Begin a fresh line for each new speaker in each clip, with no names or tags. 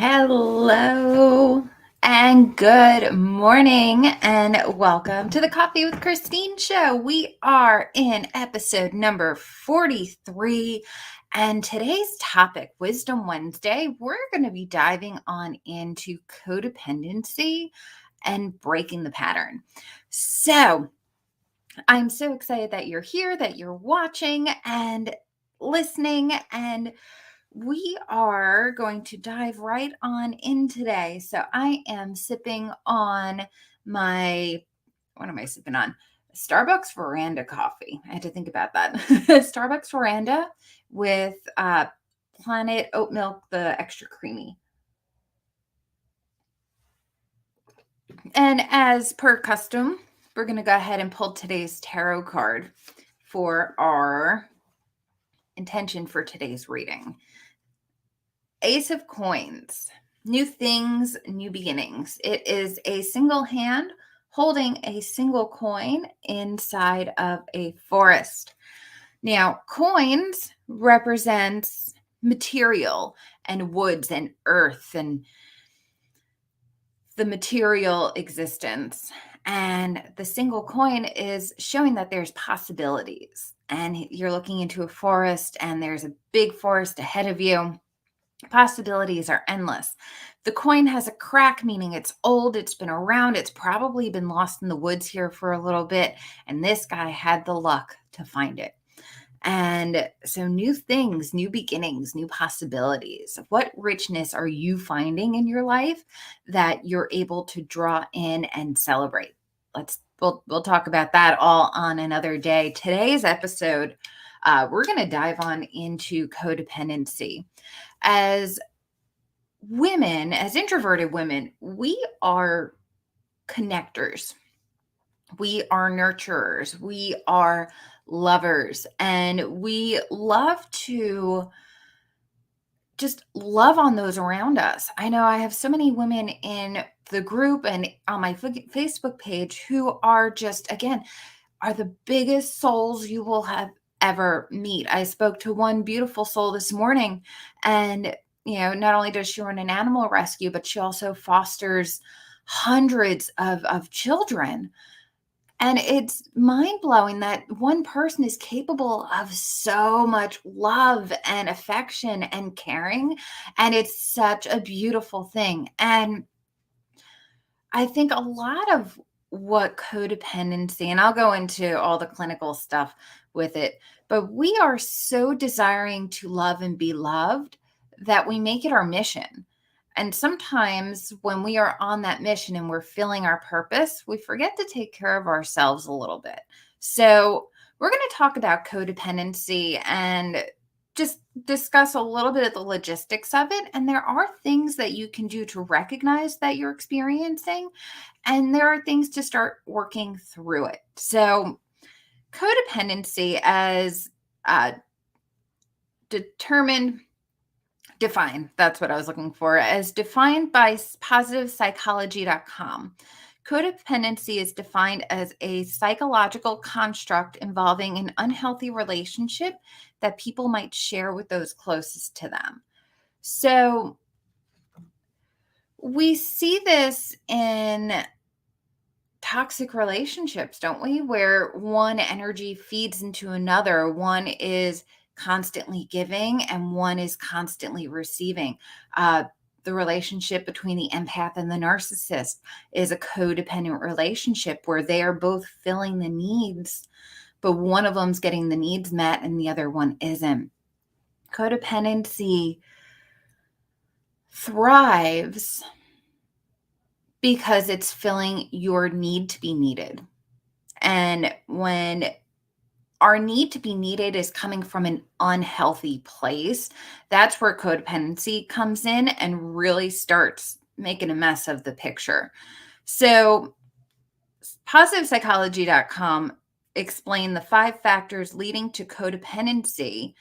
Hello and good morning and welcome to the Coffee with Christine show. We are in episode number 43 and today's topic, Wisdom Wednesday, we're going to be diving on into codependency and breaking the pattern. So I'm so excited that you're here, that you're watching and listening, and we are going to dive right on in today. So I am sipping on what am I sipping on? Starbucks Veranda coffee. I had to think about that. Starbucks Veranda with Planet Oat Milk, the extra creamy. And as per custom, we're going to go ahead and pull today's tarot card for our intention for today's reading. Ace of Coins, new things, new beginnings. It is a single hand holding a single coin inside of a forest. Now, coins represents material and woods and earth and the material existence. And the single coin is showing that there's possibilities. And you're looking into a forest and there's a big forest ahead of you. Possibilities are endless. The coin has a crack, meaning it's old, it's been around, it's probably been lost in the woods here for a little bit, and this guy had the luck to find it. And so new things, new beginnings, new possibilities. What richness are you finding in your life that you're able to draw in and celebrate? We'll talk about that all on another day. Today's episode, we're going to dive on into codependency. As women, as introverted women, we are connectors. We are nurturers. We are lovers. And we love to just love on those around us. I know I have so many women in the group and on my Facebook page who are just, again, are the biggest souls you will have ever meet. I spoke to one beautiful soul this morning, and not only does she run an animal rescue, but she also fosters hundreds of children. And it's mind-blowing that one person is capable of so much love and affection and caring. And it's such a beautiful thing. And I think a lot of what codependency, and I'll go into all the clinical stuff with it, but we are so desiring to love and be loved that we make it our mission. And sometimes when we are on that mission and we're feeling our purpose, we forget to take care of ourselves a little bit. So we're going to talk about codependency and just discuss a little bit of the logistics of it. And there are things that you can do to recognize that you're experiencing, and there are things to start working through it. So codependency as defined, that's what I was looking for, as defined by positivepsychology.com. Codependency is defined as a psychological construct involving an unhealthy relationship that people might share with those closest to them. So we see this in toxic relationships, don't we? Where one energy feeds into another. One is constantly giving and one is constantly receiving. The relationship between the empath and the narcissist is a codependent relationship where they are both filling the needs, but one of them's getting the needs met and the other one isn't. Codependency thrives because it's filling your need to be needed. And when our need to be needed is coming from an unhealthy place, that's where codependency comes in and really starts making a mess of the picture. So positivepsychology.com explain the 5 factors leading to codependency.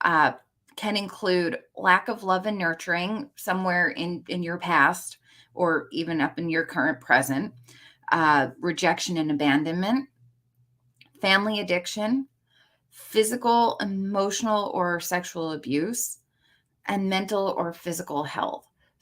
Can include lack of love and nurturing somewhere in your past or even up in your current present, rejection and abandonment, family addiction, physical, emotional, or sexual abuse, and mental or physical health.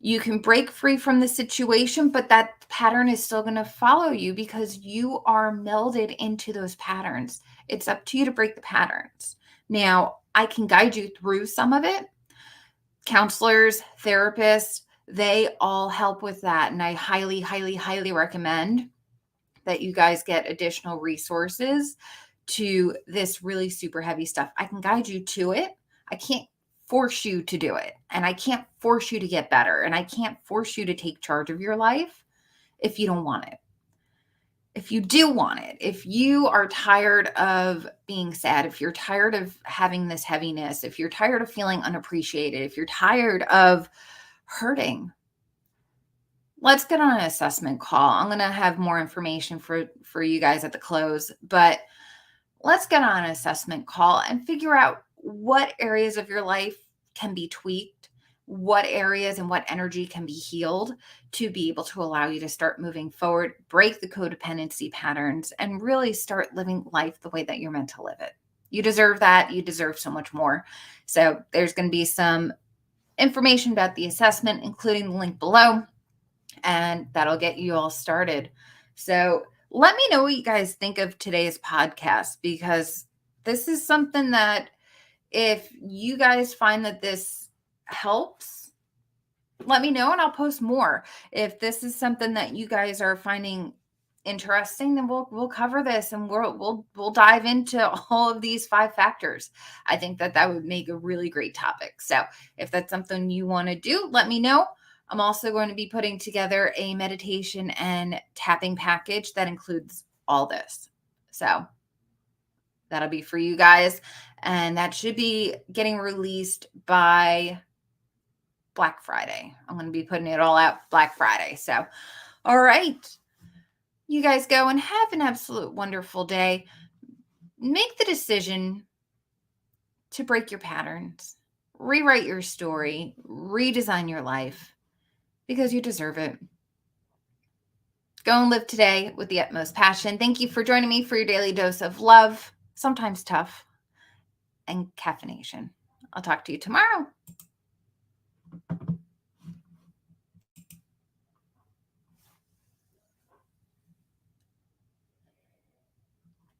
You can break free from the situation, but that pattern is still going to follow you because you are melded into those patterns. It's up to you to break the patterns. Now, I can guide you through some of it. Counselors, therapists, they all help with that. And I highly, highly, highly recommend that you guys get additional resources to this really super heavy stuff. I can guide you to it. I can't force you to do it. And I can't force you to get better. And I can't force you to take charge of your life if you don't want it. If you do want it, if you are tired of being sad, if you're tired of having this heaviness, if you're tired of feeling unappreciated, if you're tired of hurting, let's get on an assessment call. I'm going to have more information for you guys at the close, but let's get on an assessment call and figure out what areas of your life can be tweaked, what areas and what energy can be healed to be able to allow you to start moving forward, break the codependency patterns, and really start living life the way that you're meant to live it. You deserve that. You deserve so much more. So there's going to be some information about the assessment, including the link below, and that'll get you all started. So let me know what you guys think of today's podcast, because this is something that if you guys find that this helps, let me know and I'll post more. If this is something that you guys are finding interesting, then we'll cover this and we'll dive into all of these 5 factors. I think that would make a really great topic. So if that's something you want to do, let me know. I'm also going to be putting together a meditation and tapping package that includes all this. So that'll be for you guys. And that should be getting released by Black Friday. I'm going to be putting it all out Black Friday. So, all right. You guys go and have an absolute wonderful day. Make the decision to break your patterns, rewrite your story, redesign your life, because you deserve it. Go and live today with the utmost passion. Thank you for joining me for your daily dose of love, sometimes tough, and caffeination. I'll talk to you tomorrow.